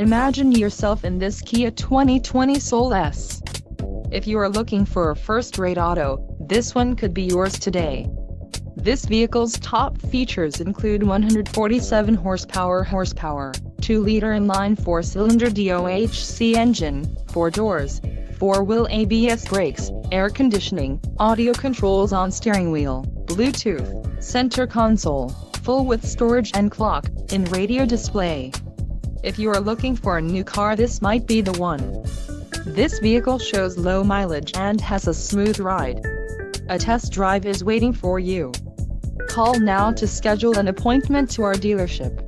Imagine yourself in this Kia 2020 Soul S. If you are looking for a first-rate auto, this one could be yours today. This vehicle's top features include 147 horsepower, 2-liter inline 4-cylinder DOHC engine, 4 doors, 4-wheel ABS brakes, air conditioning, audio controls on steering wheel, Bluetooth, center console, full-width storage and clock-in radio display. If you are looking for a new car, this might be the one. This vehicle shows low mileage and has a smooth ride. A test drive is waiting for you. Call now to schedule an appointment to our dealership.